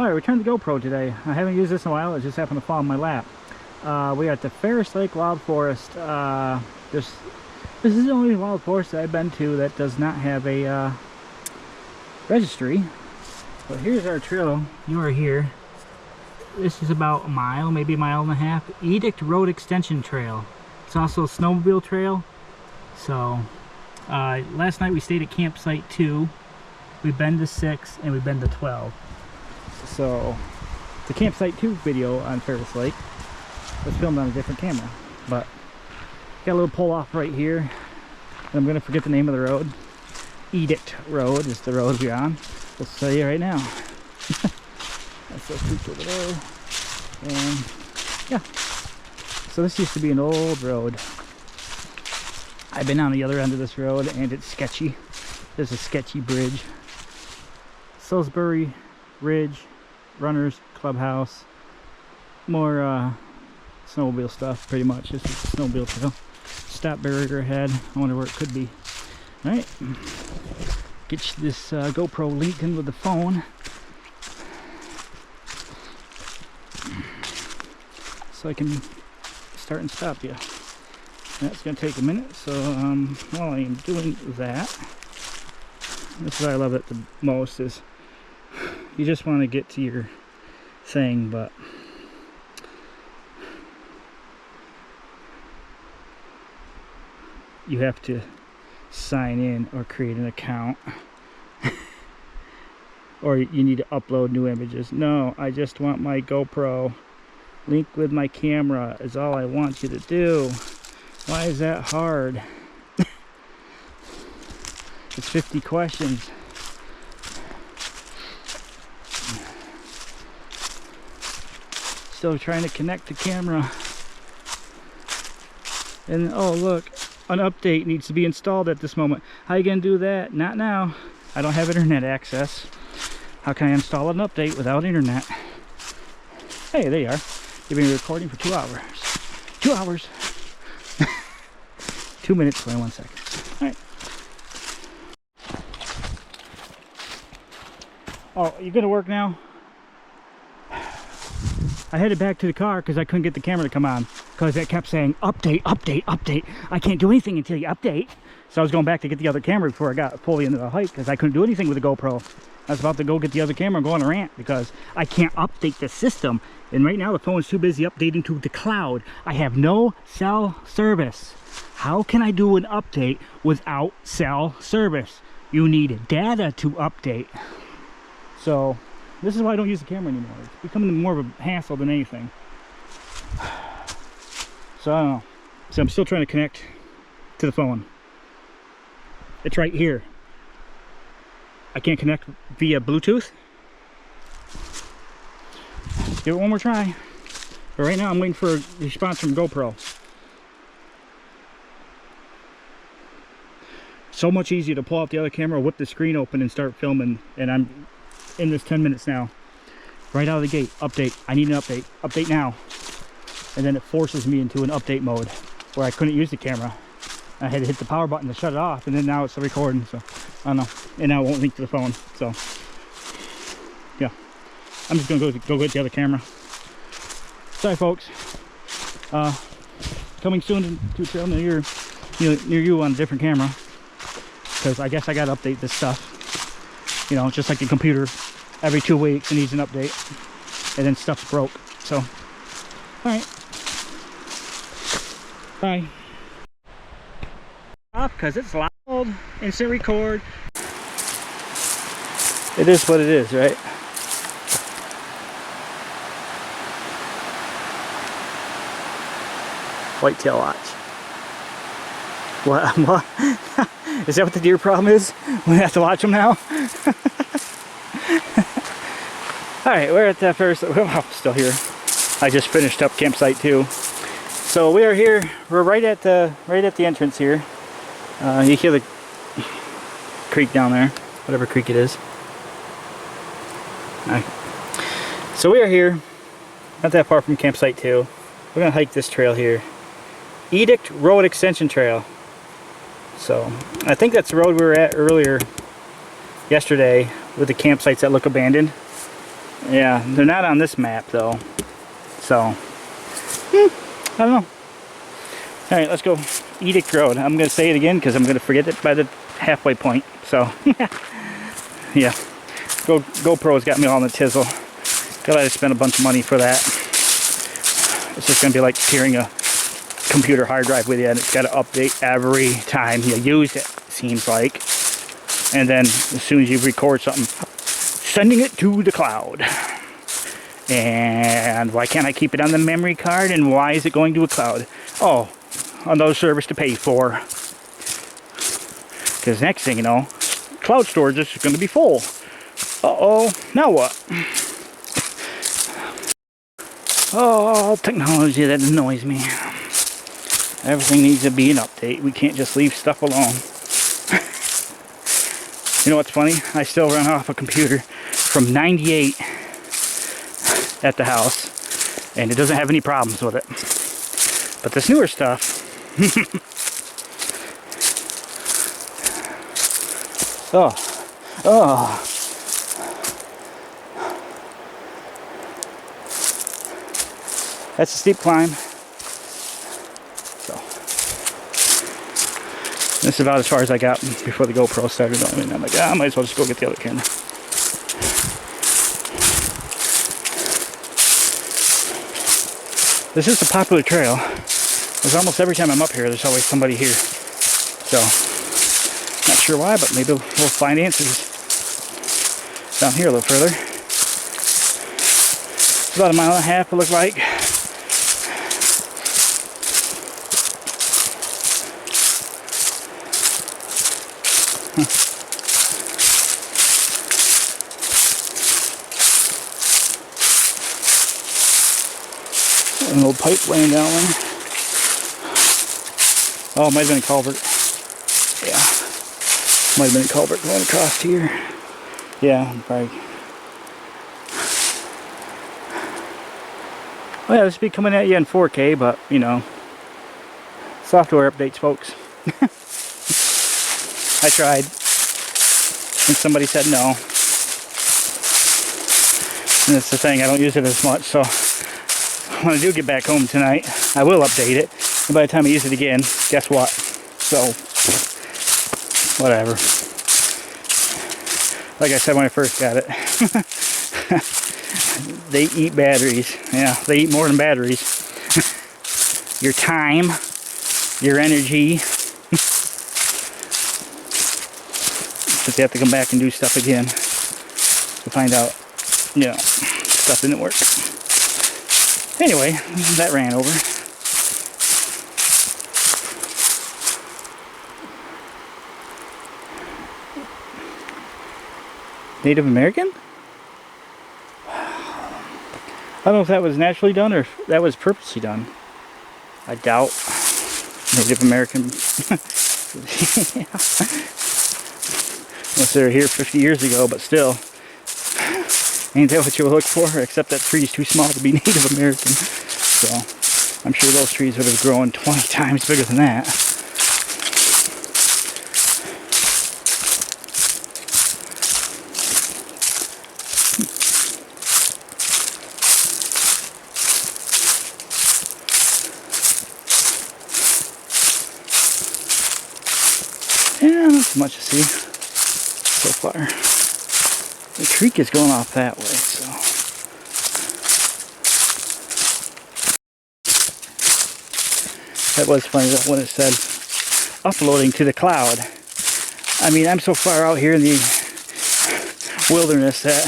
Alright, returned the GoPro today. I haven't used this in a while, it just happened to fall in my lap. We are at the Ferris Lake Wild Forest. This is the only wild forest that I've been to that does not have a registry. But here's our trail. You are here. This is about a mile, maybe a mile and a half. Edict Road Extension Trail. It's also a snowmobile trail. So, last night we stayed at campsite 2. We've been to 6 and we've been to 12. So, the campsite 2 video on Ferris Lake was filmed on a different camera. But, got a little pull off right here. And I'm going to forget the name of the road. Edict Road is the road we're on. We'll show you right now. That's so creek over there. And, yeah. So this used to be an old road. I've been on the other end of this road and it's sketchy. There's a sketchy bridge. Salisbury Ridge Runners Clubhouse. More snowmobile stuff, pretty much. This is a snowmobile trail. Stop barrier ahead. I wonder where it could be. Alright. Get this GoPro linked in with the phone. So I can start and stop you. That's going to take a minute, so while I am doing that, this is what I love it the most, is you just want to get to your thing, but you have to sign in or create an account. Or you need to upload new images. No, I just want my GoPro. Link with my camera is all I want you to do. Why is that hard? It's 50 questions. Still trying to connect the camera. And oh look, an update needs to be installed at this moment. How you gonna do that? Not now. I don't have internet access. How can I install an update without internet? Hey, there you are. You've been recording for 2 hours. 2 hours. 2 minutes, 21 seconds. Alright. Oh, you gonna work now? I headed back to the car because I couldn't get the camera to come on. Because it kept saying, update, update, update. I can't do anything until you update. So I was going back to get the other camera before I got fully into the hike because I couldn't do anything with the GoPro. I was about to go get the other camera and go on a rant because I can't update the system. And right now the phone's too busy updating to the cloud. I have no cell service. How can I do an update without cell service? You need data to update. So this is why I don't use the camera anymore. It's becoming more of a hassle than anything. So I don't know. So I'm still trying to connect to the phone. It's right here. I can't connect via Bluetooth. Give it one more try. But right now I'm waiting for a response from GoPro. So much easier to pull out the other camera, whip the screen open and start filming. And I'm in this 10 minutes now. Right out of the gate, update. I need an update. Update now. And then it forces me into an update mode where I couldn't use the camera. I had to hit the power button to shut it off, and then now it's recording, so I don't know. And now it won't link to the phone, so yeah. I'm just gonna go get the other camera. Sorry folks. Coming soon to a trail near you on a different camera. Because I guess I gotta update this stuff. You know, just like the computer. Every 2 weeks it needs an update. And then stuff's broke. So alright. Bye. Because it's loud, instant record. It is what it is, right? Whitetail watch. What? What? Is that what the deer problem is? We have to watch them now? Alright, we're at that first. Oh, still here. I just finished up campsite 2. So we are here. We're right at the entrance here. You hear the creek down there, whatever creek it is. Right. So we are here, not that far from campsite 2. We're gonna hike this trail here, Edict Road Extension Trail. So I think that's the road we were at earlier yesterday with the campsites that look abandoned. Yeah, they're not on this map though. So, I don't know. Alright, let's go Edict Road. I'm going to say it again because I'm going to forget it by the halfway point. So, yeah. GoPro's got me all in the tizzle. Gotta let it spend a bunch of money for that. It's just going to be like carrying a computer hard drive with you, and it's got to update every time you use it, seems like. And then as soon as you record something, sending it to the cloud. And why can't I keep it on the memory card, and why is it going to a cloud? Oh, another service to pay for. Because next thing you know, cloud storage is going to be full. Uh-oh, now what? Oh, technology that annoys me. Everything needs to be an update. We can't just leave stuff alone. You know what's funny? I still run off a computer from '98 at the house, and it doesn't have any problems with it. But this newer stuff, oh. That's a steep climb. So, this is about as far as I got before the GoPro started. I mean, I'm like, I might as well just go get the other camera. This is a popular trail. Because almost every time I'm up here, there's always somebody here. So, not sure why, but maybe we'll find answers down here a little further. It's about 1.5 miles, it looked like. An old pipe laying down there. Oh, it might have been a culvert. Yeah. Might have been a culvert going across here. Yeah, probably. Oh yeah, this will be coming at you in 4K, but, you know, software updates, folks. I tried, and somebody said no. And that's the thing, I don't use it as much, so when I do get back home tonight, I will update it. And by the time I use it again, guess what? So, whatever. Like I said when I first got it, they eat batteries. Yeah, they eat more than batteries. Your time, your energy. But you have to come back and do stuff again to find out, you know, stuff didn't work. Anyway, that ran over. Native American? I don't know if that was naturally done or if that was purposely done. I doubt Native American. Yeah. Unless they were here 50 years ago, but still. Ain't that what you would look for? Except that tree's too small to be Native American. So, I'm sure those trees would have grown 20 times bigger than that. Yeah, not so much to see so far. The creek is going off that way, so. That was funny though when it said uploading to the cloud. I mean, I'm so far out here in the wilderness that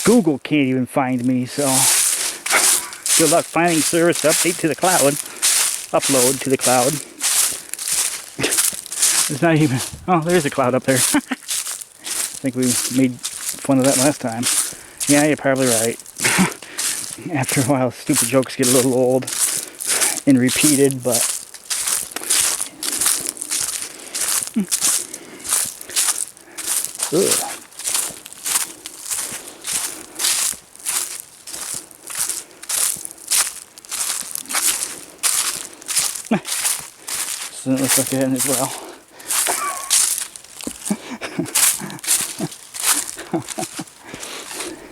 Google can't even find me, so good luck finding service to update to the cloud. Upload to the cloud. It's not even, oh, there's a cloud up there. I think we made fun of that last time. Yeah, you're probably right. After a while, stupid jokes get a little old and repeated, but ugh. Doesn't look like it ended well.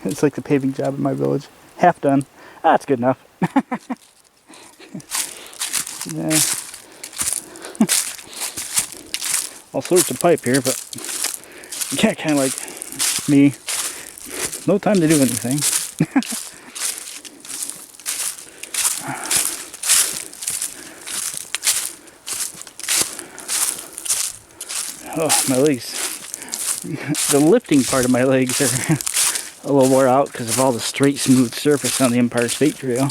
It's like the paving job in my village. Half done. Ah, that's good enough. Yeah. All sorts of pipe here, but yeah, kind of like me. No time to do anything. Oh, my legs. The lifting part of my legs are a little wore out because of all the straight, smooth surface on the Empire State Trail.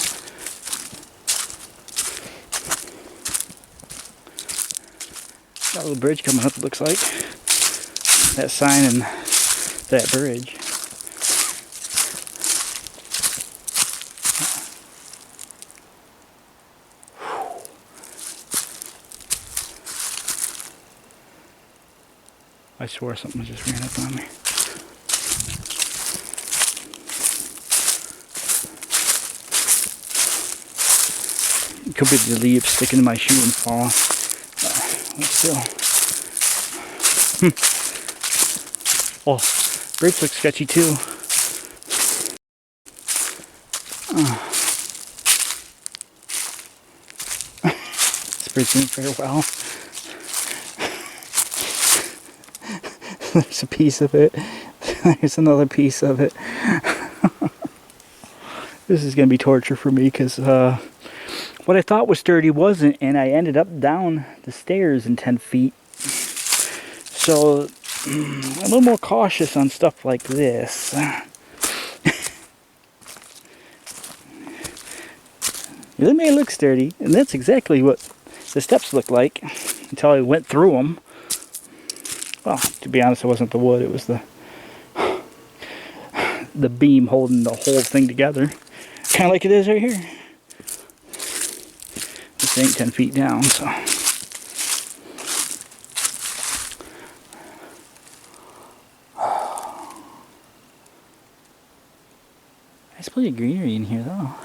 Got a little bridge coming up, it looks like. That sign and that bridge. I swore something just ran up on me. It could be the leaves sticking in my shoe and fall. But still. Oh, bridge looks sketchy too. This bridge didn't fare well. There's a piece of it. There's another piece of it. This is going to be torture for me because what I thought was sturdy wasn't, and I ended up down the stairs in 10 feet. So I'm a little more cautious on stuff like this. They may look sturdy, and that's exactly what the steps looked like until I went through them. Well, to be honest, it wasn't the wood, it was the beam holding the whole thing together. Kind of like it is right here. This ain't 10 feet down, so. There's plenty of greenery in here, though.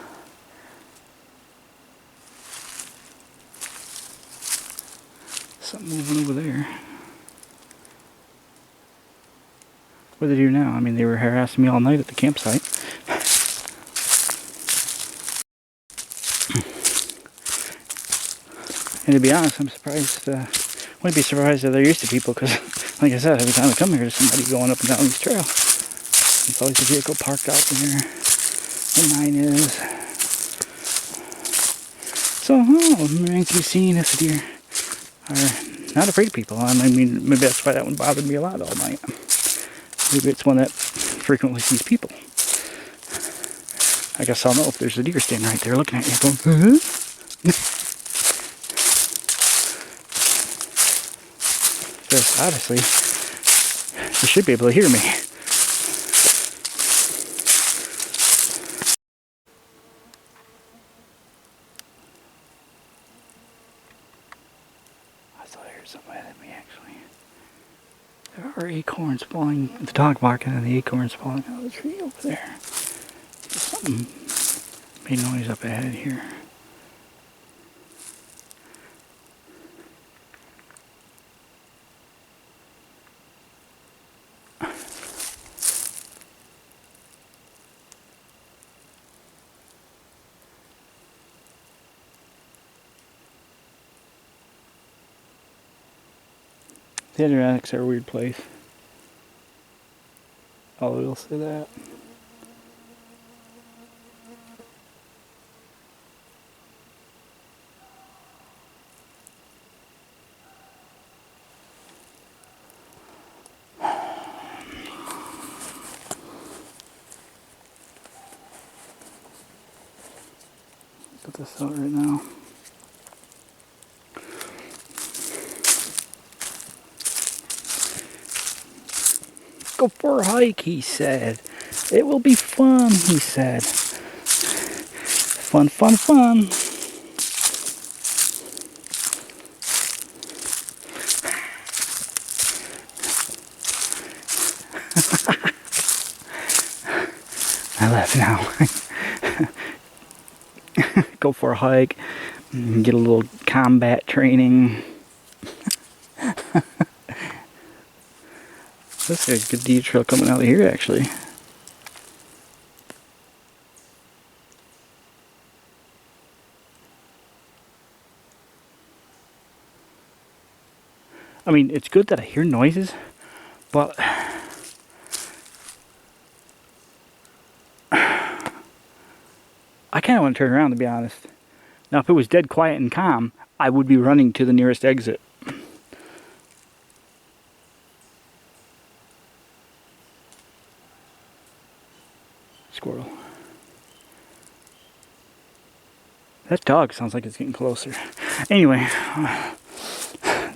Something moving over there. What do they do now? I mean, they were harassing me all night at the campsite. And to be honest, I'm surprised. Wouldn't be surprised if they're used to people, because, like I said, every time I come here, there's somebody going up and down these trails. There's always a vehicle parked out there. And mine is. So, it remains to be seen if the deer are not afraid of people. I mean, maybe that's why that one bothered me a lot all night. Maybe it's one that frequently sees people. I guess I'll know if there's a deer standing right there looking at you going, Because obviously, you should be able to hear me. I thought I heard something at me actually. There are acorns falling, the dog barking and the acorns falling out of the tree over there. Something made noise up ahead here. The Adirondacks are a weird place. I will say that. Put this out right now. Go for a hike, he said. It will be fun, he said. Fun, fun, fun. I laugh now. Go for a hike, get a little combat training. This is a good deer trail coming out of here, actually. I mean, it's good that I hear noises, but I kind of want to turn around, to be honest. Now, if it was dead quiet and calm, I would be running to the nearest exit. Squirrel. That dog sounds like it's getting closer. Anyway,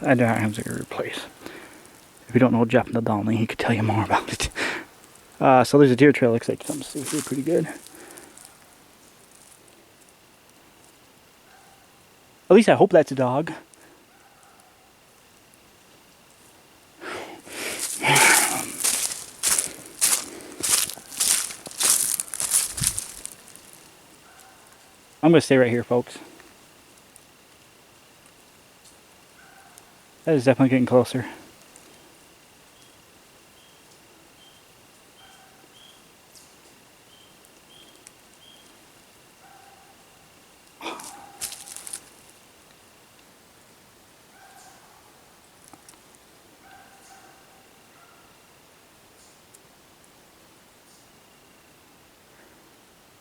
I don't have to replace. If you don't know Jeff Nadalny, he could tell you more about it. So there's a deer trail. Looks like something through here pretty good. At least I hope that's a dog. I'm going to stay right here, folks. That is definitely getting closer.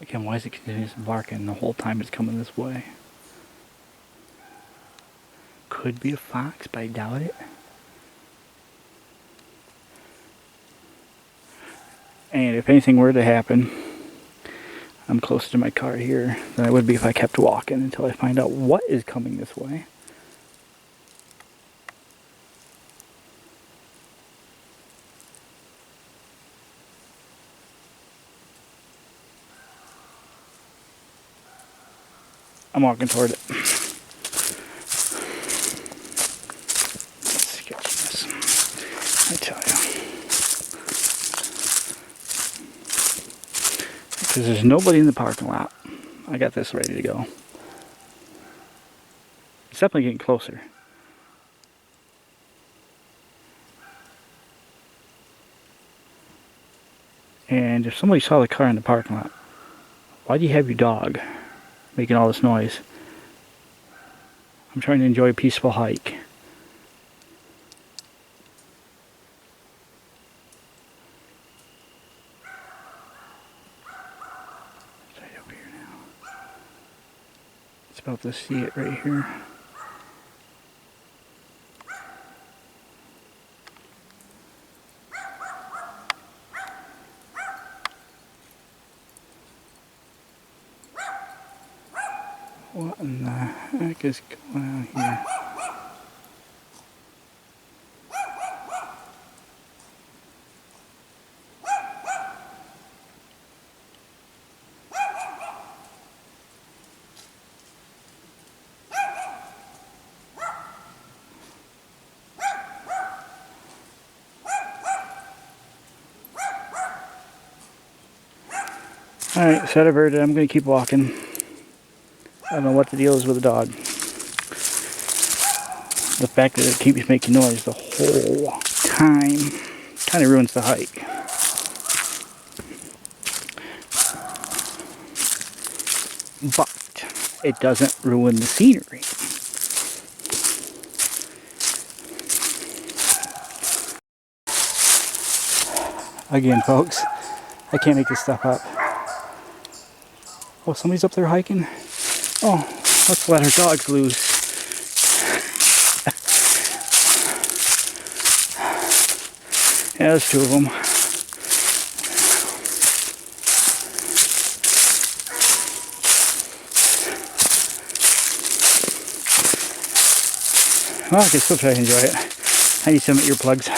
Again, why is it continuously barking the whole time it's coming this way? Could be a fox, but I doubt it. And if anything were to happen, I'm closer to my car here than I would be if I kept walking until I find out what is coming this way. I'm walking toward it. Sketchiness, I tell you. Because there's nobody in the parking lot. I got this ready to go. It's definitely getting closer. And if somebody saw the car in the parking lot, why do you have your dog making all this noise? I'm trying to enjoy a peaceful hike. It's right over here now. It's about to see it right here. What in the heck is going on here? Alright, set averted. I'm going to keep walking. I don't know what the deal is with the dog. The fact that it keeps making noise the whole time kind of ruins the hike. But it doesn't ruin the scenery. Again, folks, I can't make this stuff up. Oh, somebody's up there hiking? Oh, let's let our dogs loose. Yeah, there's two of them. Well, I can still try to enjoy it. I need some earplugs.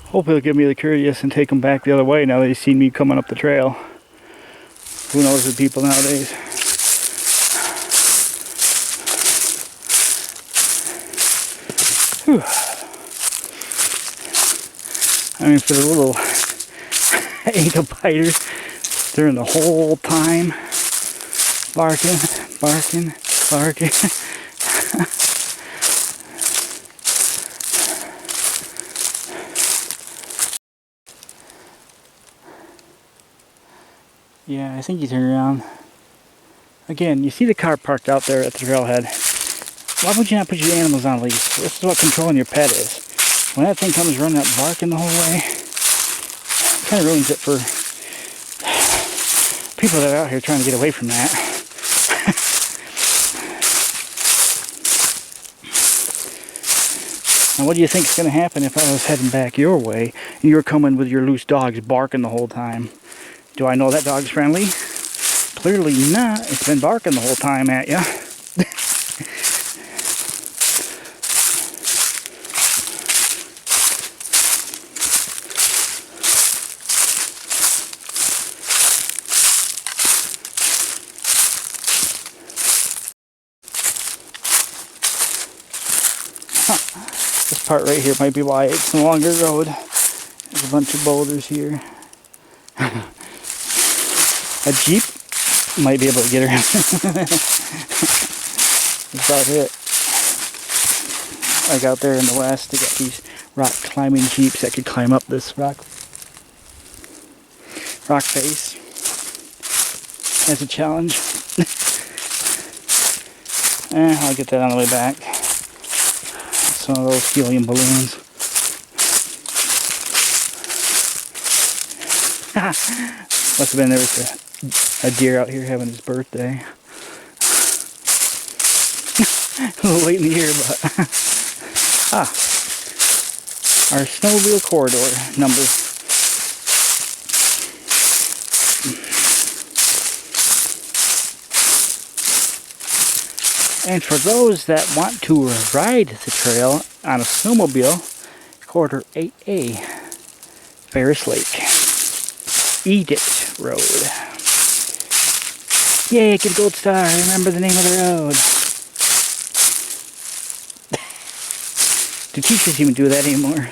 Hopefully they'll give me the courteous and take them back the other way now they've seen me coming up the trail. Who knows with people nowadays. Whew. I mean, for the little ankle biters, during the whole time barking, barking, barking. Yeah, I think you turn around. Again, you see the car parked out there at the trailhead. Why would you not put your animals on a leash? This is what controlling your pet is. When that thing comes running up barking the whole way, it kind of ruins it for people that are out here trying to get away from that. Now what do you think is going to happen if I was heading back your way and you were coming with your loose dogs barking the whole time? Do I know that dog's friendly? Clearly not. It's been barking the whole time at you. This part right here might be why it's a longer road. There's a bunch of boulders here. A Jeep might be able to get around. That's about it. Like out there in the west, they got these rock climbing Jeeps that could climb up this rock face. That's a challenge. I'll get that on the way back. Some of those helium balloons. Must have been there was a deer out here having his birthday. A little late in the year, but our snowmobile corridor number. And for those that want to ride the trail on a snowmobile, corridor 8A, Ferris Lake, Edict Road. Yay, get a gold star. Remember the name of the road. Do teachers even do that anymore?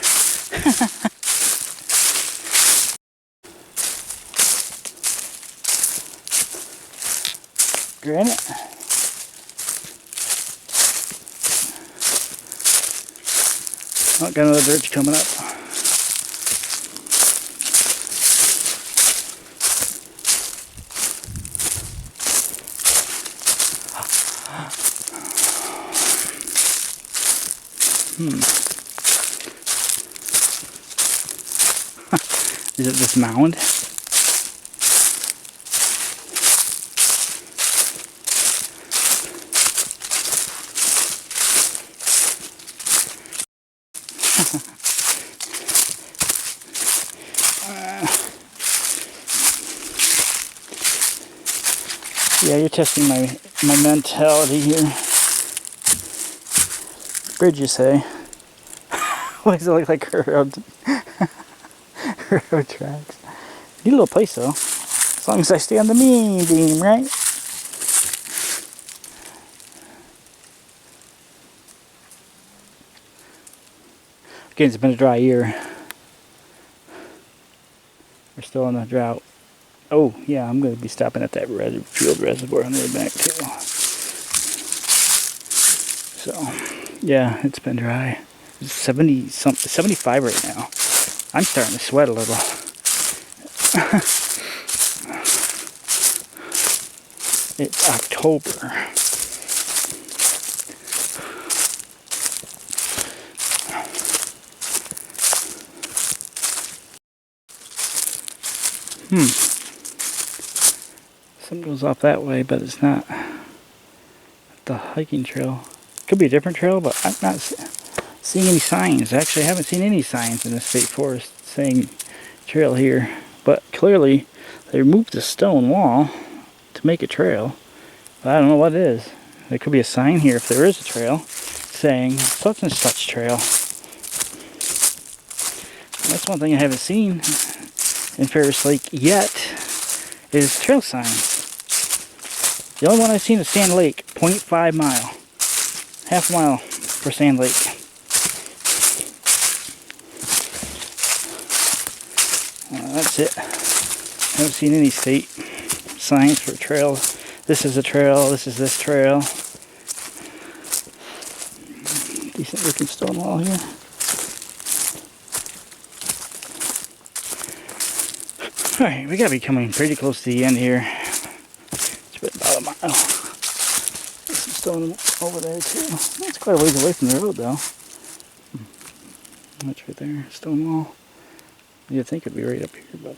Granite. Oh, got another bridge coming up. Is it this mound? Yeah, you're testing my mentality here. Bridge, you say? Why does it look like railroad tracks? Neat little place though. As long as I stay on the mean beam, right? Again, it's been a dry year. We're still in the drought. Oh, yeah, I'm going to be stopping at that field reservoir on the way back, too. So, yeah, it's been dry. It's 75 right now. I'm starting to sweat a little. It's October. Something goes off that way, but it's not the hiking trail. Could be a different trail, but I'm not seeing any signs. Actually, I haven't seen any signs in the state forest saying trail here. But clearly, they removed the stone wall to make a trail. But I don't know what it is. There could be a sign here if there is a trail saying such and such trail. That's one thing I haven't seen in Ferris Lake yet is trail signs. The only one I've seen is Sand Lake, 0.5 mile. Half a mile for Sand Lake. That's it. I haven't seen any state signs for trails. This is a trail, this is this trail. Decent looking stone wall here. Alright, we gotta be coming pretty close to the end here. It's been about a mile. There's some stone over there too. That's quite a ways away from the road though. That's right there, stone wall. You'd think it'd be right up here, but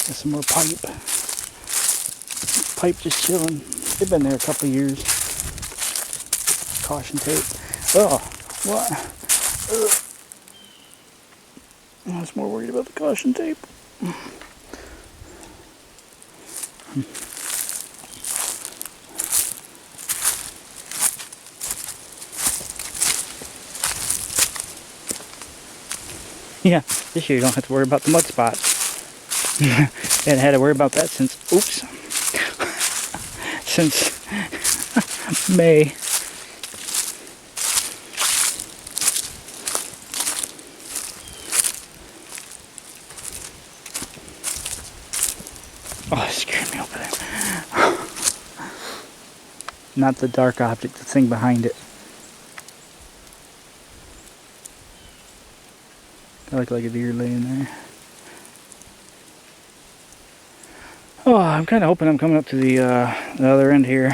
got some more pipe. Pipe just chilling. They've been there a couple of years. Caution tape. Oh, what? Ugh. I was more worried about the caution tape. Yeah, this year you don't have to worry about the mud spots. And I had to worry about that since, oops, since May. Oh, it scared me over there. Not the dark object, the thing behind it. I look like a deer laying there. Oh, I'm kind of hoping I'm coming up to the other end here.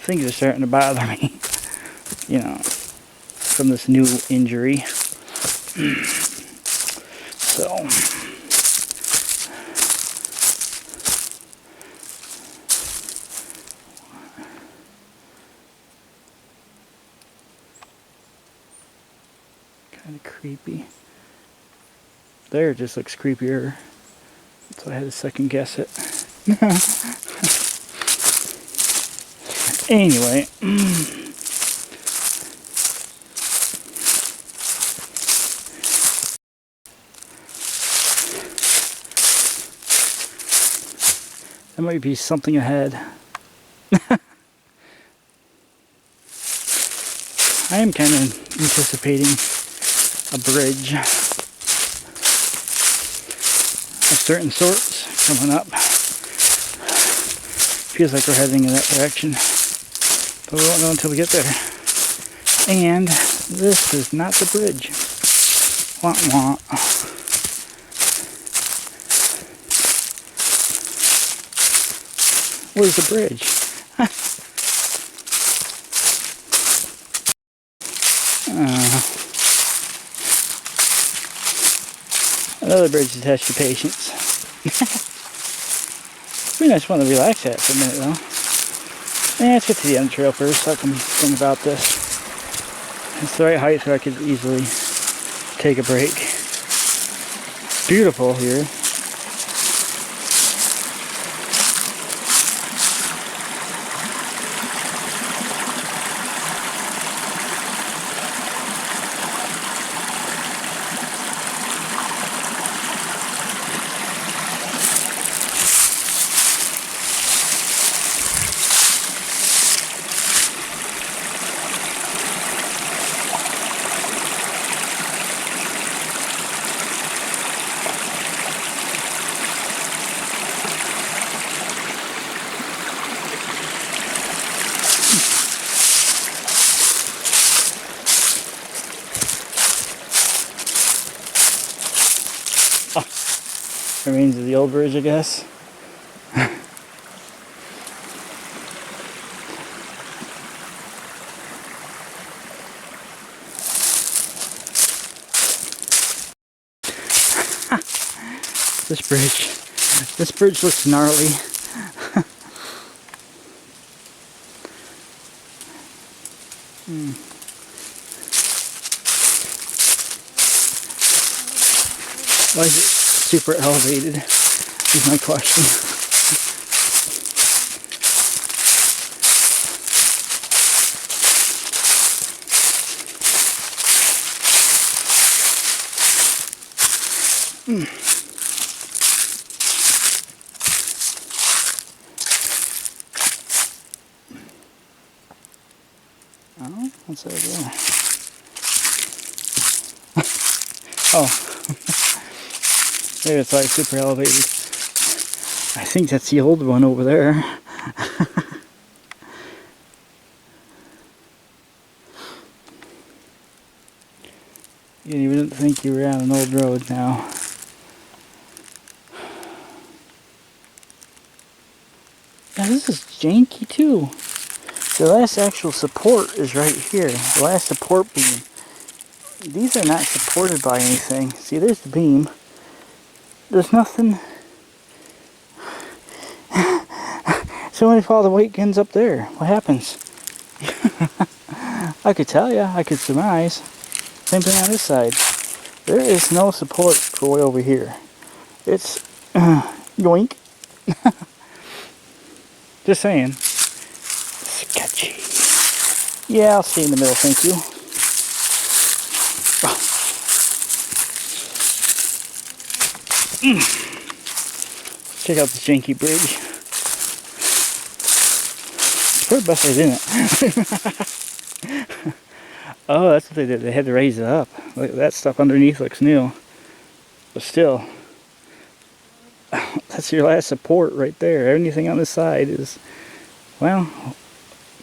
Things are starting to bother me, you know, from this new injury. So, kind of creepy. There, it just looks creepier. So I had to second guess it. Anyway. There might be something ahead. I am kind of anticipating a bridge of certain sorts coming up. Feels like we're heading in that direction, but we won't know until we get there. And this is not the bridge. Wah wah. Where's the bridge? Another bridge to test your patience. Be nice one to relax at for a minute though. Let's get to the end trail first so I can think about this. It's the right height so I could easily take a break. Beautiful here. Remains of the old bridge, I guess. This bridge looks gnarly. Why is it super elevated is my question. Oh, what's over there? Oh. Maybe it's like super elevated. I think that's the old one over there. You didn't even think you were on an old road now. Now this is janky too. The last actual support is right here. The last support beam. These are not supported by anything. See, there's the beam. There's nothing. So when all the weight ends up there, what happens? I could tell you, I could surmise. Same thing on this side. There is no support for way over here. It's yoink. Just saying. Sketchy. Yeah, I'll stay in the middle, thank you. Check out this janky bridge. It's probably best I didn't. Oh, that's what they did. They had to raise it up. Look, that stuff underneath looks new. But still, that's your last support right there. Anything on this side is, well,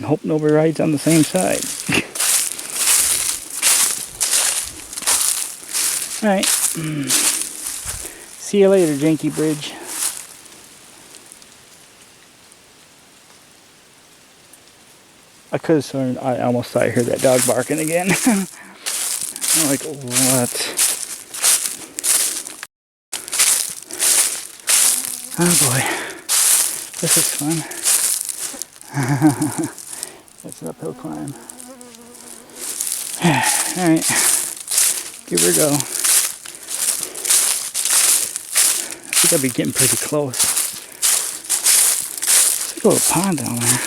hope nobody rides on the same side. Alright. See you later, janky bridge. I could have sworn, I almost thought I heard that dog barking again. I'm like, what? Oh boy. This is fun. That's an uphill climb. Alright. Give her a go. I think I'll be getting pretty close. There's a little pond down there.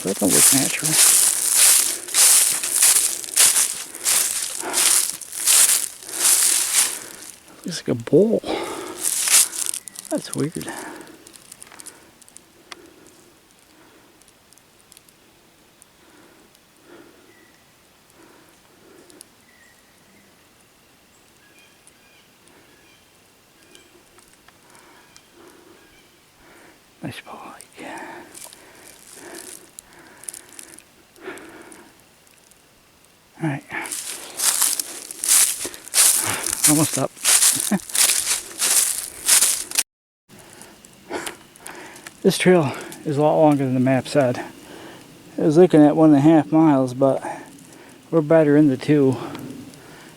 That don't look natural. Looks like a bowl. That's weird. Nice bowl. Yeah. Alright. Almost up. This trail is a lot longer than the map said. I was looking at 1.5 miles, but we're better into 2.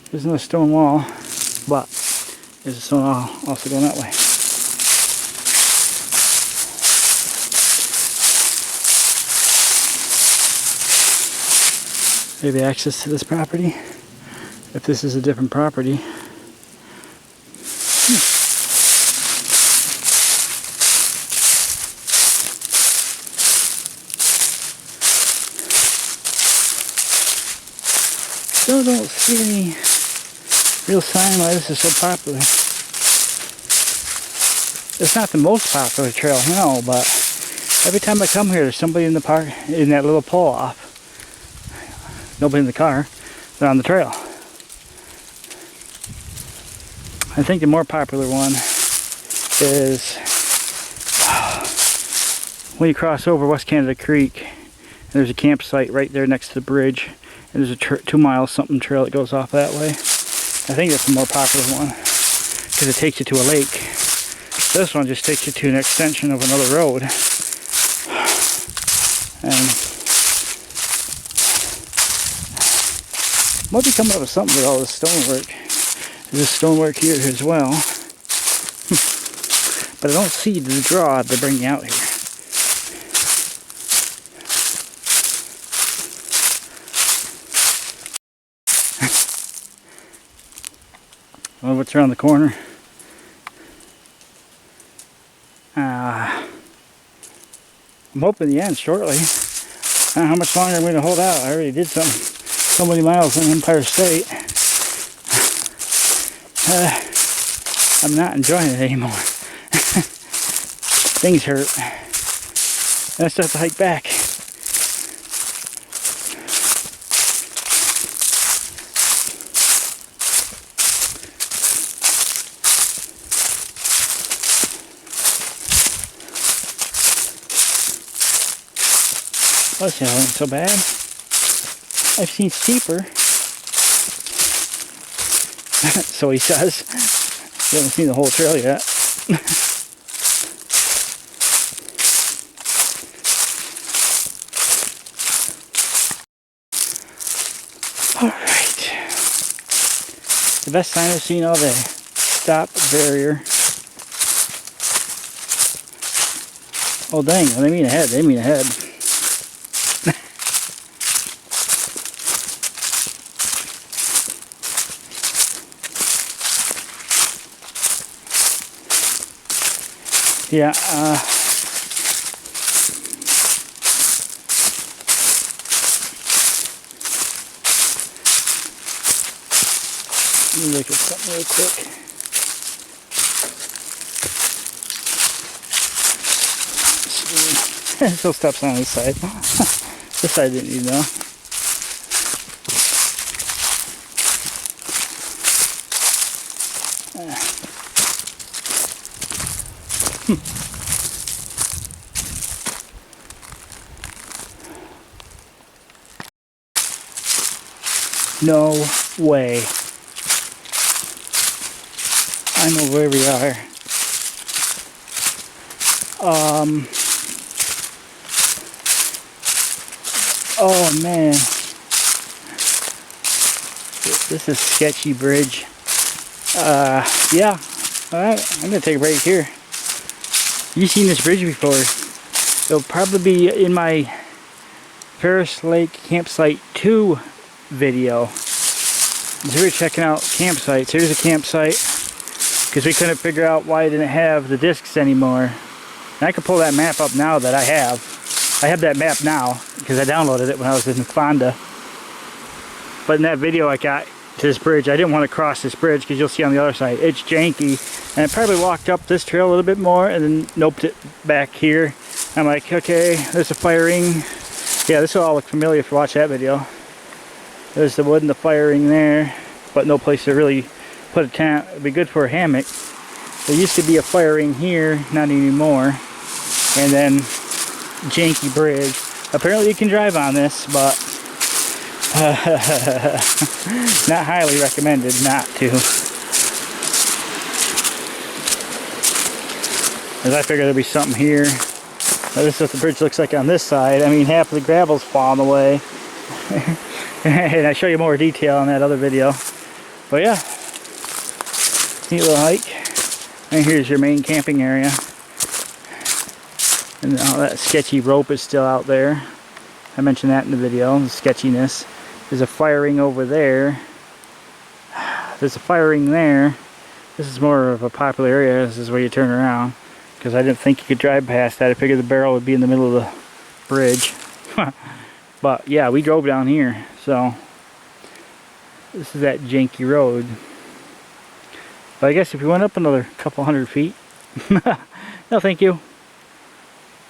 There's no stone wall, but there's a stone wall also going that way. Maybe access to this property, if this is a different property. Still don't see any real sign why this is so popular. It's not the most popular trail, no, but every time I come here, there's somebody in the park, in that little pull-off. Nobody in the car, they're on the trail. I think the more popular one is when you cross over West Canada Creek, and there's a campsite right there next to the bridge, and there's a 2 mile something trail that goes off that way. I think that's the more popular one, because it takes you to a lake. This one just takes you to an extension of another road. And might be coming up with something with all this stonework. There's stonework here as well. But I don't see the draw to bring you out here. Well, what's around the corner? I'm hoping the end shortly. I don't know how much longer I'm going to hold out. I already did so many miles in Empire State. I'm not enjoying it anymore. Things hurt. And I still have to hike back. Well, this ain't so bad. I've seen steeper. So he says. You haven't seen the whole trail yet. Alright. The best sign I've seen all day. Stop barrier. Oh dang, they mean ahead, they mean ahead. Yeah, let me look at something real quick. Still steps on this side. This side didn't need though. No way. I know where we are. Oh man. This is sketchy bridge. Yeah. Alright, I'm gonna take a break here. You've seen this bridge before. It'll probably be in my Ferris Lake Campsite 2 video. So we were checking out campsites. Here's a campsite because we couldn't figure out why I didn't have the discs anymore. And I can pull that map up now that I have. I have that map now because I downloaded it when I was in Fonda. But in that video I got to this bridge, I didn't want to cross this bridge because you'll see on the other side it's janky, and I probably walked up this trail a little bit more and then noped it back here. I'm like, okay, there's a fire ring. Yeah, this will all look familiar if you watch that video. There's the wood and the fire ring there, but no place to really put a tent. It'd be good for a hammock. There used to be a fire ring here, not anymore. And then janky bridge. Apparently you can drive on this, but not highly recommended not to. As I figured there'd be something here. Now, this is what the bridge looks like on this side. I mean, half of the gravel's falling away. And I show you more detail on that other video. But yeah, neat little hike. And here's your main camping area. And all that sketchy rope is still out there. I mentioned that in the video, the sketchiness. There's a fire ring over there. There's a fire ring there. This is more of a popular area. This is where you turn around. Because I didn't think you could drive past that. I figured the barrel would be in the middle of the bridge. But yeah, we drove down here. So this is that janky road. But I guess if we went up another couple hundred feet. No thank you.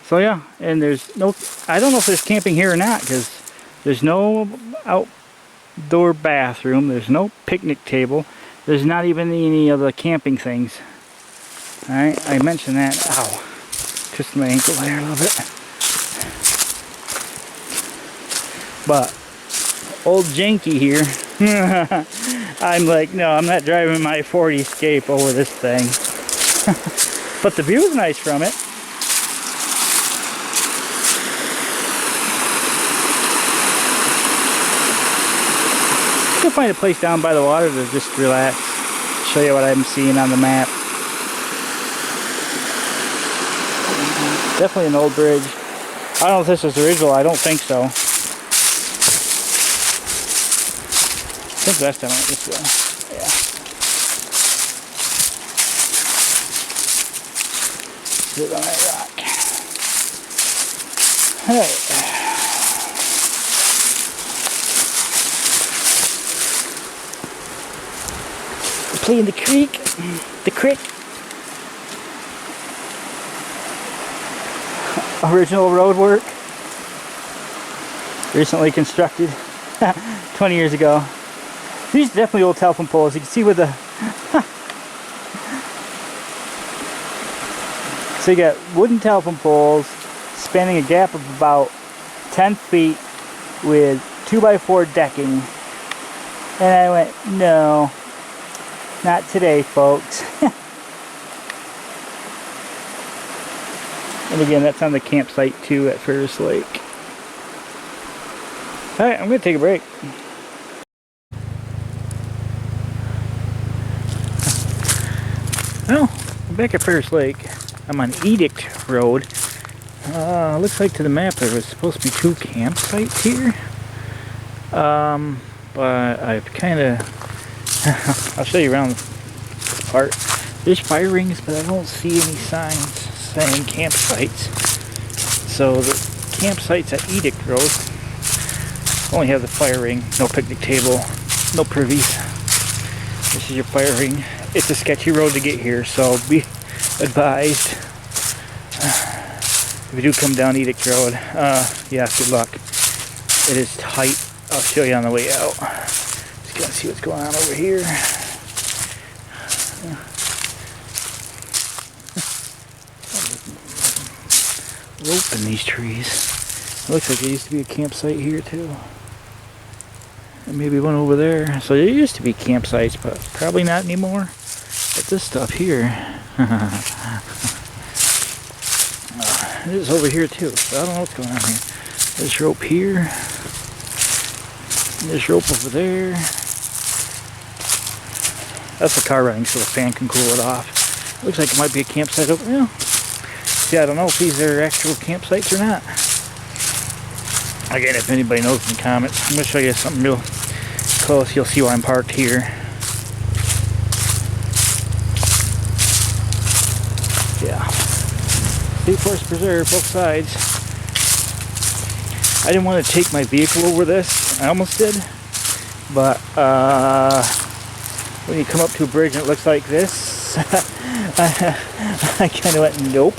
So yeah, and there's no, I don't know if there's camping here or not, because there's no outdoor bathroom, there's no picnic table, there's not even any of the camping things. Alright, I mentioned that. Ow. Twist my ankle there a little bit. But old janky here. I'm like, no, I'm not driving my Ford Escape over this thing. But the view is nice from it. You'll find a place down by the water to just relax. Show you what I'm seeing on the map. Definitely an old bridge. I don't know if this was original. I don't think so. I think last time I went this way. Yeah. Sit on that rock. Alright. In the creek, original road work, recently constructed 20 years ago. These are definitely old telephone poles. You can see with the so you got wooden telephone poles spanning a gap of about 10 feet with 2x4 decking. And I went, no, not today, folks. And again, that's on the campsite too at Ferris Lake. Alright, I'm going to take a break. Well, I'm back at Ferris Lake. I'm on Edict Road. Looks like to the map there was supposed to be 2 campsites here. But I've kind of... I'll show you around this part. There's fire rings, but I don't see any signs saying campsites. So the campsites at Edict Road only have the fire ring, no picnic table, no privies. This is your fire ring. It's a sketchy road to get here, so be advised. If you do come down Edict Road, yeah, good luck. It is tight. I'll show you on the way out. Just gonna see what's going on over here. Rope in these trees. It looks like there used to be a campsite here too. And maybe one over there. So there used to be campsites, but probably not anymore. But this stuff here, it is over here too. So I don't know what's going on here. There's rope here. There's rope over there. That's the car running so the fan can cool it off. Looks like it might be a campsite over there. See, I don't know if these are actual campsites or not. Again, if anybody knows in the comments, I'm going to show you something real close. You'll see why I'm parked here. Yeah. State Forest Preserve, both sides. I didn't want to take my vehicle over this. I almost did. But when you come up to a bridge and it looks like this, I kind of went, nope.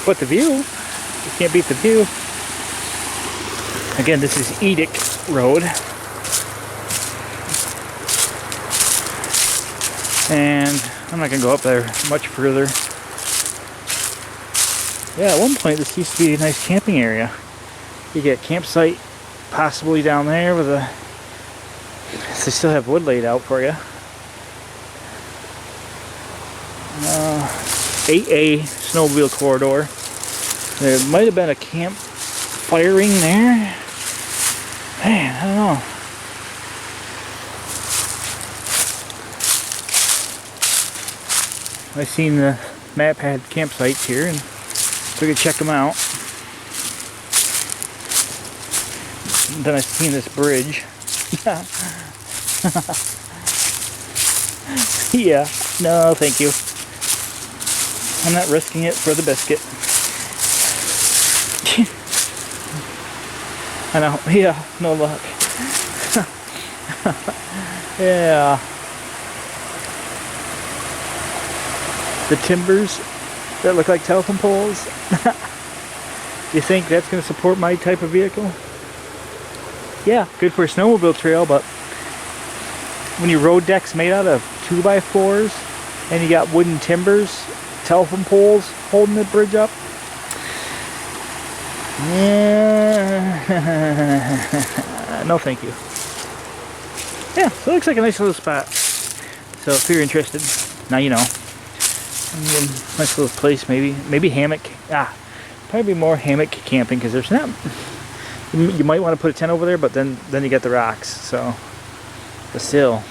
But the view, you can't beat the view. Again, this is Edict Road. And I'm not going to go up there much further. Yeah, at one point this used to be a nice camping area. You get campsite possibly down there with a... They still have wood laid out for you. 8A snowmobile corridor. There might have been a camp firing there. Man, I don't know. I seen the map had campsites here and figured check them out. And then I seen this bridge. Yeah, no, thank you. I'm not risking it for the biscuit. I know, yeah, no luck. Yeah. The timbers that look like telephone poles. You think that's going to support my type of vehicle? Yeah, good for a snowmobile trail, but when your road deck's made out of 2x4s and you got wooden timbers, telephone poles holding the bridge up. Yeah. No thank you. Yeah, so it looks like a nice little spot. So if you're interested, now you know. Nice little place, maybe hammock. Probably more hammock camping because there's not. You might want to put a tent over there, but then you get the rocks. So, but still,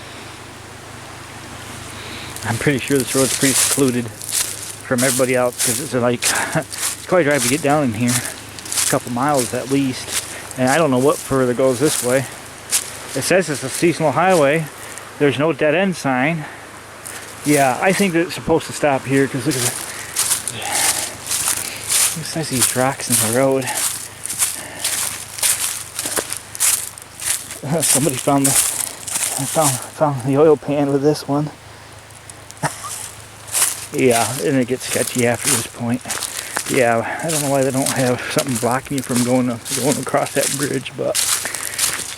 I'm pretty sure this road's pretty secluded from everybody else because it's like it's quite a drive to get down in here, a couple miles at least. And I don't know what further goes this way. It says it's a seasonal highway. There's no dead end sign. Yeah, I think that it's supposed to stop here because look at these rocks in the road. Somebody found the oil pan with this one. Yeah, and it gets sketchy after this point. Yeah, I don't know why they don't have something blocking you from going across that bridge, but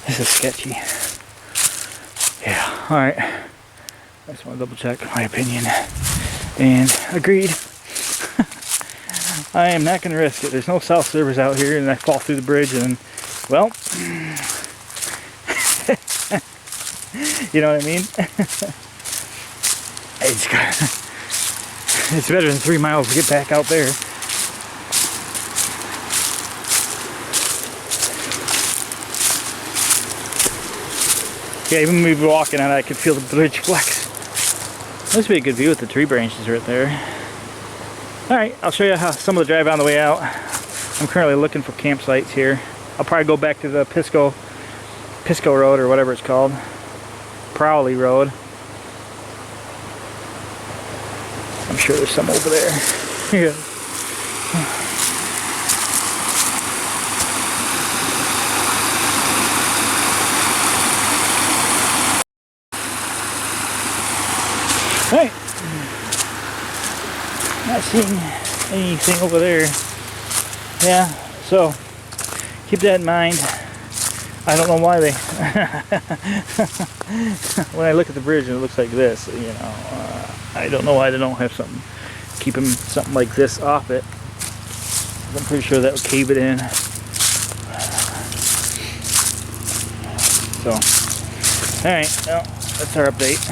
this is sketchy. Yeah, alright. I just want to double check my opinion. And agreed. I am not going to risk it. There's no cell service out here, and I fall through the bridge, and well, you know what I mean? It's better than 3 miles to get back out there. Yeah, even when we were walking on it, I could feel the bridge flex. This would be a good view with the tree branches right there. Alright, I'll show you how some of the drive on the way out. I'm currently looking for campsites here. I'll probably go back to the Pisco Road or whatever it's called. Prowley Road. I'm sure there's some over there. Yeah. Alright. Not seeing anything over there. Yeah, so keep that in mind. I don't know why they when I look at the bridge and it looks like this, you know, I don't know why they don't have something keeping something like this off it. I'm pretty sure that would cave it in. So alright, well, that's our update.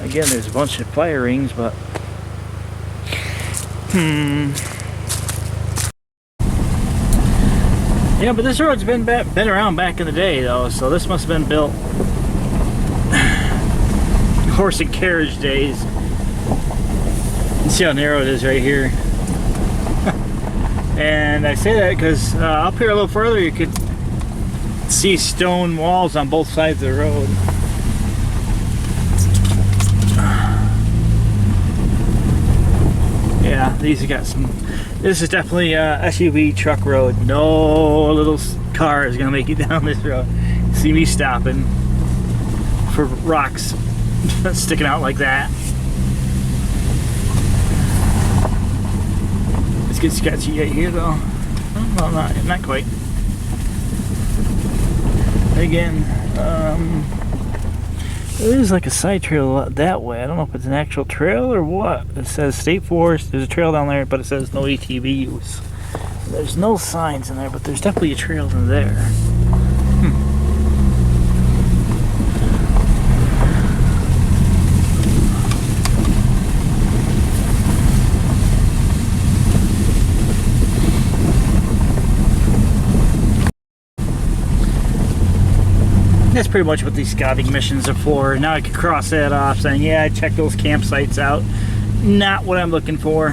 Again, there's a bunch of fire rings, but yeah, but this road's been around back in the day, though, so this must have been built horse and carriage days. You see how narrow it is right here. And I say that because up here a little further you could see stone walls on both sides of the road. Yeah, these have got some. This is definitely SUV truck road. No little car is gonna make it down this road. See me stopping for rocks sticking out like that. It's getting sketchy right here, though. Well, not quite. Again, there is like a side trail that way. I don't know if it's an actual trail or what. It says State Forest. There's a trail down there, but it says no ATV use. There's no signs in there, but there's definitely a trail in there. That's pretty much what these scouting missions are for. Now I can cross that off saying, yeah, I checked those campsites out. Not what I'm looking for.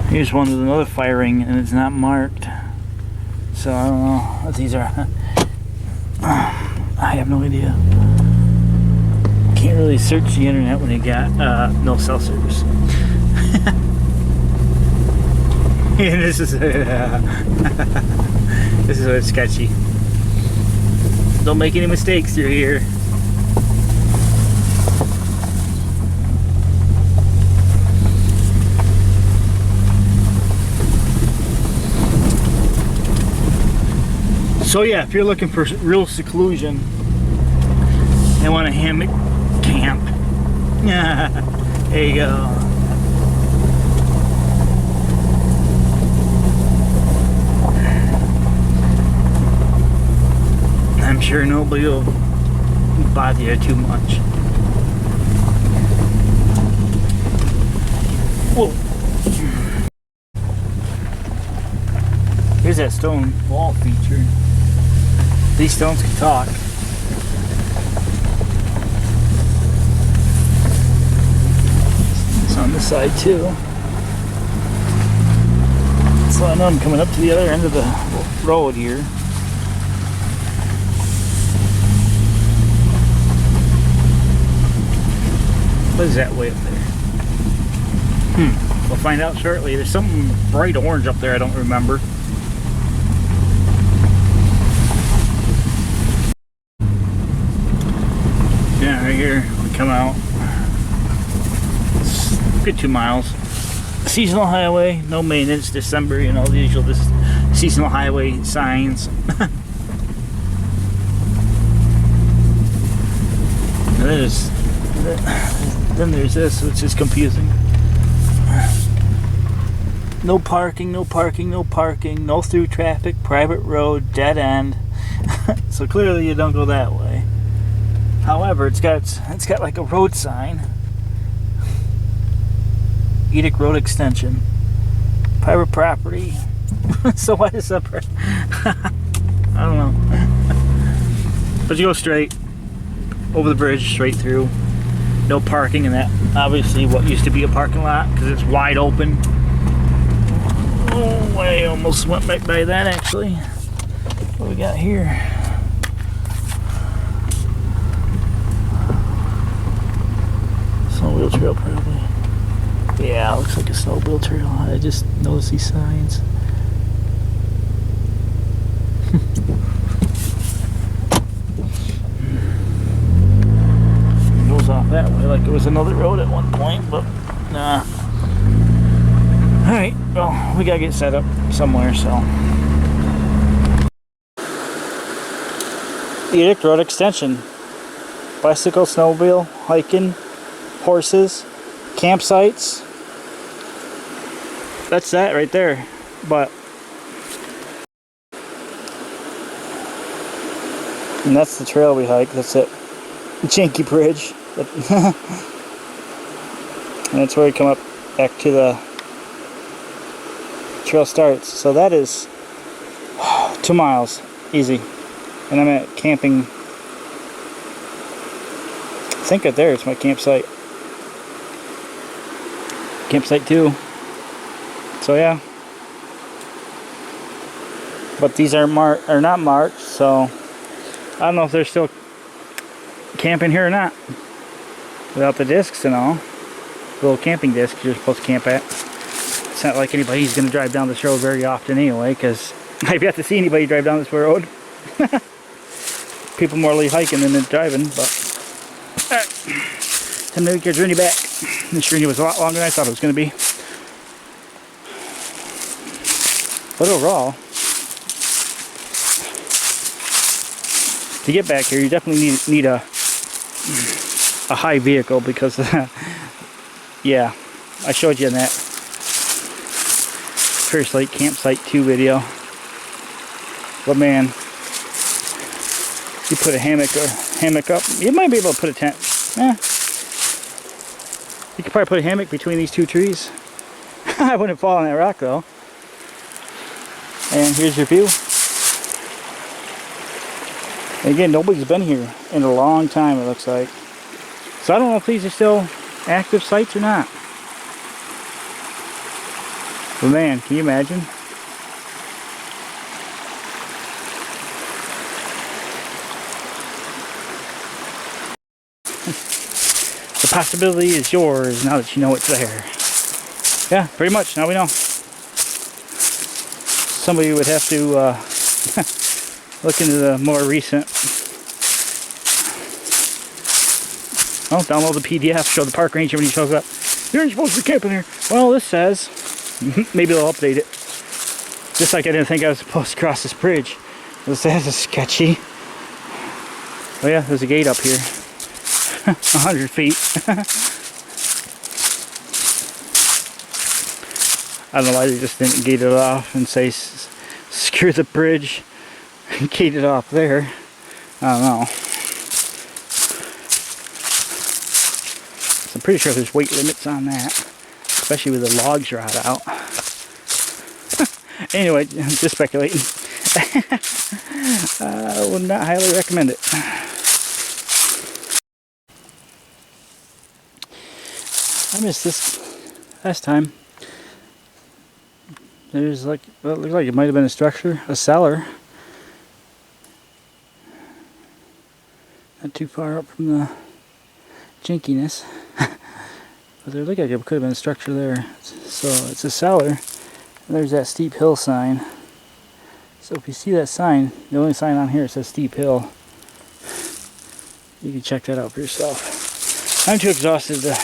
Here's one with another firing and it's not marked. So I don't know what these are. I have no idea. Can't really search the internet when you got no cell service. And this is this is what's sketchy. Don't make any mistakes through here. So yeah, if you're looking for real seclusion and want a hammock camp, there you go. I'm sure nobody will bother you too much. Whoa. Here's that stone wall feature. These stones can talk. It's on this side too. So I know I'm coming up to the other end of the road here. What is that way up there? We'll find out shortly. There's something bright orange up there I don't remember. Yeah, right here we come out. It's a good 2 miles. seasonal highway, no maintenance, December, you know, the usual seasonal highway signs. Then there's this, which is confusing. No parking, no parking, no parking, no through traffic, private road, dead end. So clearly you don't go that way. However, it's got like a road sign. Edict Road Extension. Private property. So why is that? I don't know. But you go straight over the bridge, straight through. No parking in that. Obviously, what used to be a parking lot because it's wide open. Oh, I almost went right by that actually. What do we got here? Snowmobile trail, probably. Yeah, looks like a snowmobile trail. I just noticed these signs. It goes off that way like it was another road at one point, but nah. Alright, well, we gotta get set up somewhere, so. Edict Road Extension. Bicycle, snowmobile, hiking, horses, campsites. That's that right there. But and that's the trail we hike. That's it. Janky Bridge. And that's where we come up back to the trail starts. So that is 2 miles. Easy. And I'm at camping. I think right there it's my campsite. Campsite 2. So yeah. But these are not marked, so I don't know if they're still camping here or not. Without the discs and all. Little camping discs you're supposed to camp at. It's not like anybody's going to drive down this road very often anyway, because I've yet to see anybody drive down this road. People more like hiking than driving, but time to make your journey back. This journey was a lot longer than I thought it was going to be. But overall, to get back here, you definitely need a high vehicle because, yeah, I showed you in that First Lake Campsite 2 video. But man, you put a hammock up, you might be able to put a tent. You could probably put a hammock between these 2 trees. I wouldn't fall on that rock though. And here's your view. And again, nobody's been here in a long time, it looks like. So I don't know if these are still active sites or not. But man, can you imagine? The possibility is yours now that you know it's there. Yeah, pretty much. Now we know. Somebody would have to look into the more recent. Oh, download the PDF, show the park ranger when he shows up. You're supposed to be camping here. Well, this says. Maybe they'll update it. Just like I didn't think I was supposed to cross this bridge. This is sketchy. Oh yeah, there's a gate up here. 100 feet. I don't know why they just didn't gate it off and say screw the bridge and gate it off there. I don't know. So I'm pretty sure there's weight limits on that, especially with the logs rot out. Anyway, I'm just speculating. I would not highly recommend it. I missed this last time. There's like, well, it looks like it might have been a structure, a cellar. Not too far up from the jinkiness. But there looked like it could have been a structure there. So it's a cellar. And there's that steep hill sign. So if you see that sign, the only sign on here says steep hill. You can check that out for yourself. I'm too exhausted to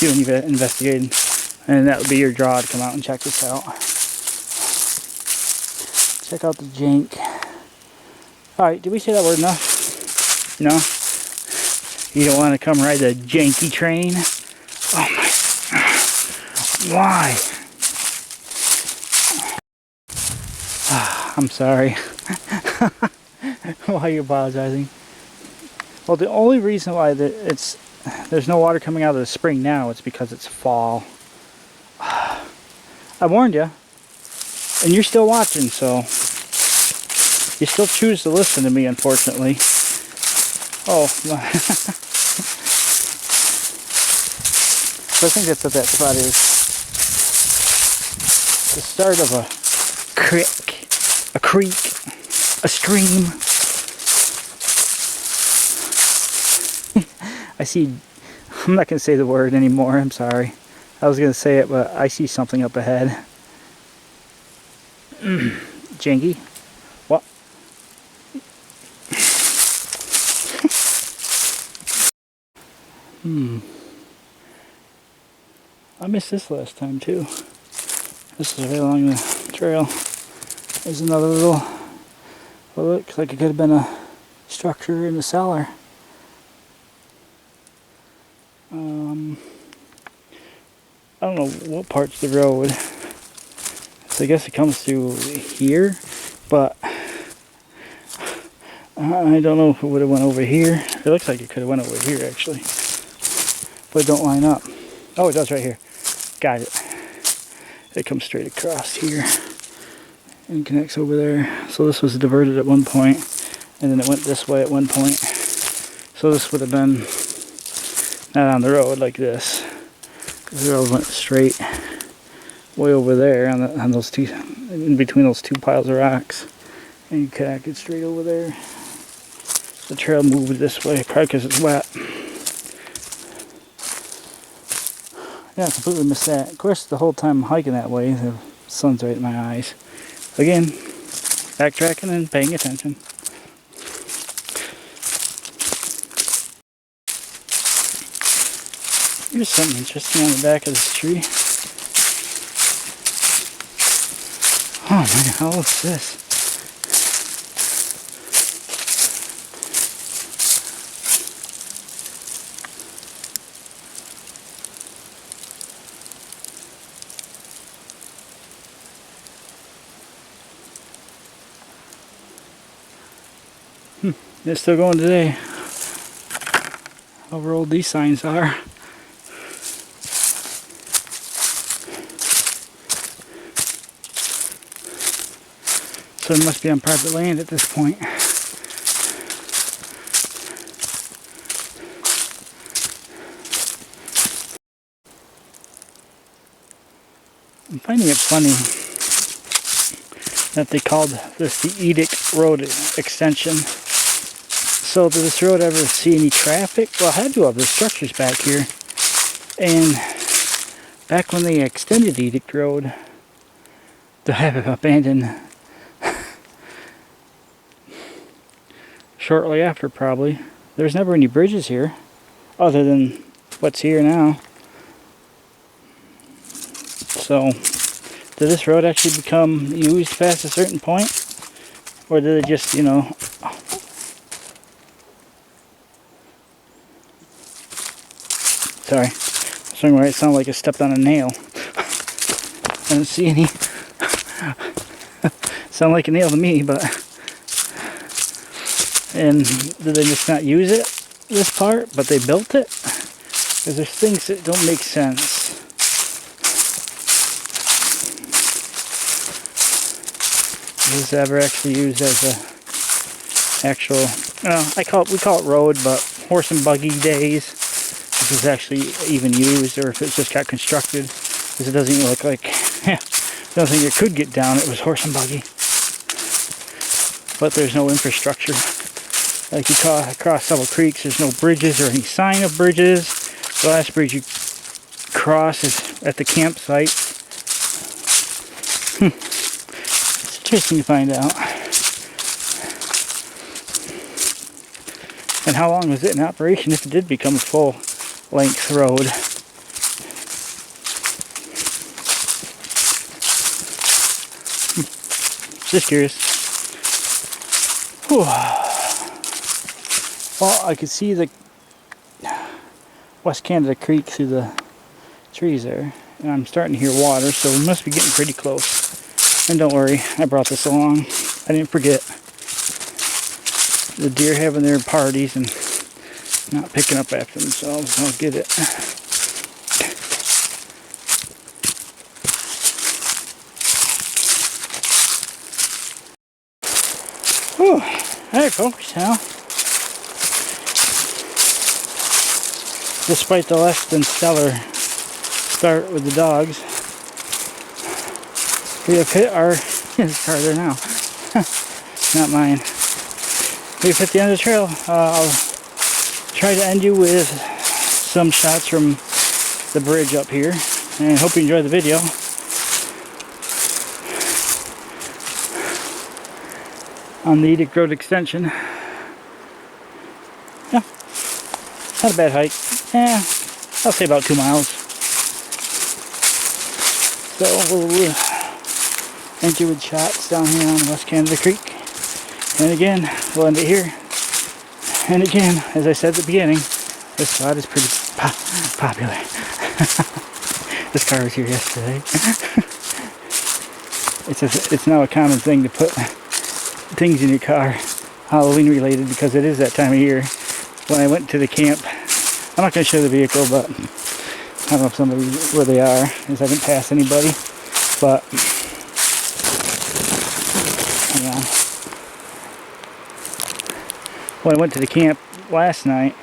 doing investigating. And that would be your draw to come out and check this out. Check out the jank. Alright, did we say that word enough? No? You don't want to come ride the janky train? Oh my... Why? I'm sorry. Why are you apologizing? Well, the only reason why there's no water coming out of the spring now is because it's fall. I warned you, and you're still watching, so you still choose to listen to me, unfortunately. Oh, so I think that's what that spot is. The start of a creek, a stream. I see, I'm not going to say the word anymore, I'm sorry. I was going to say it, but I see something up ahead. Janky? What? I missed this last time too. This is right along the trail. There's another little, well, looks like it could have been a structure in the cellar. I don't know what part's the road. So I guess it comes through here, but I don't know if it would have went over here. It looks like it could have went over here actually, but it don't line up. Oh, it does right here. Got it. It comes straight across here and connects over there. So this was diverted at one point, and then it went this way at one point. So this would have been not on the road like this. The road went straight way over there on those two, in between those two piles of rocks, and you connect it straight over there. The trail moved this way, probably because it's wet. Yeah, I completely missed that. Of course, the whole time I'm hiking that way, the sun's right in my eyes. Again, backtracking and paying attention. Here's something interesting on the back of this tree. Oh man, how old is this? They're still going today. However old these signs are. So it must be on private land at this point. I'm finding it funny that they called this the Edict Road extension. So did this road ever see any traffic? Well, it had to have. There's structures back here. And back when they extended Edict Road, they have it abandoned shortly after, probably. There's never any bridges here, other than what's here now. So, did this road actually become used past a certain point? Or did it just, you know... Sorry. Somewhere it sounded like it stepped on a nail. I don't see any. Sound like a nail to me, but... And did they just not use it, this part, but they built it? Because there's things that don't make sense. Was this ever actually used as a actual, we call it road, but horse and buggy days, if it's actually even used, or if it just got constructed, because it doesn't even look like, the only thing it could get down, it was horse and buggy. But there's no infrastructure. Like you cross several creeks, there's no bridges or any sign of bridges. The last bridge you cross is at the campsite. It's interesting to find out. And how long was it in operation if it did become a full-length road? Just curious. Whew. Well, I could see the West Canada Creek through the trees there. And I'm starting to hear water, so we must be getting pretty close. And don't worry, I brought this along. I didn't forget. The deer having their parties and not picking up after themselves. I'll get it. Whew. Alright folks, now, despite the less than stellar start with the dogs, we have hit our, his car there now, not mine. We've hit the end of the trail. I'll try to end you with some shots from the bridge up here, and hope you enjoy the video. On the Edict Road extension. Yeah, not a bad hike. Yeah, I'll say about 2 miles. So we'll end you with shots down here on West Canada Creek. And again, we'll end it here. And again, as I said at the beginning, this spot is pretty popular. This car was here yesterday. It's now a common thing to put things in your car, Halloween related, because it is that time of year. When I went to the camp, I'm not going to show the vehicle, but I don't know if somebody where they are, as I didn't pass anybody. But yeah, when I went to the camp last night,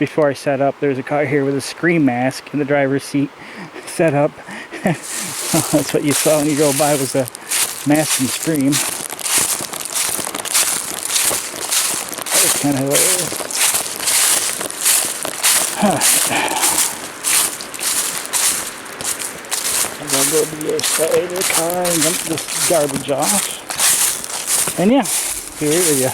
before I set up, there's a car here with a Scream mask in the driver's seat set up. That's what you saw when you drove by, was the mask from Scream. Kind of hilarious. I'm gonna go to the other side of the car and dump this garbage off. And yeah, here with you.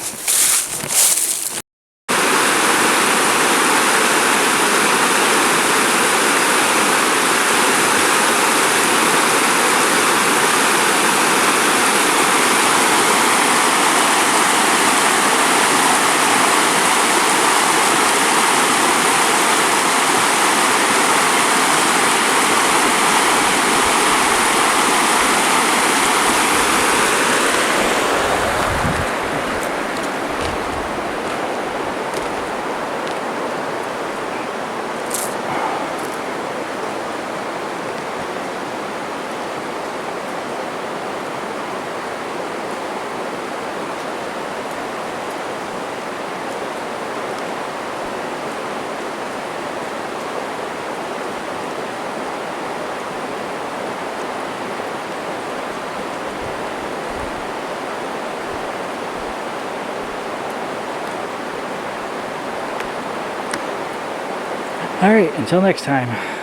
Alright, until next time.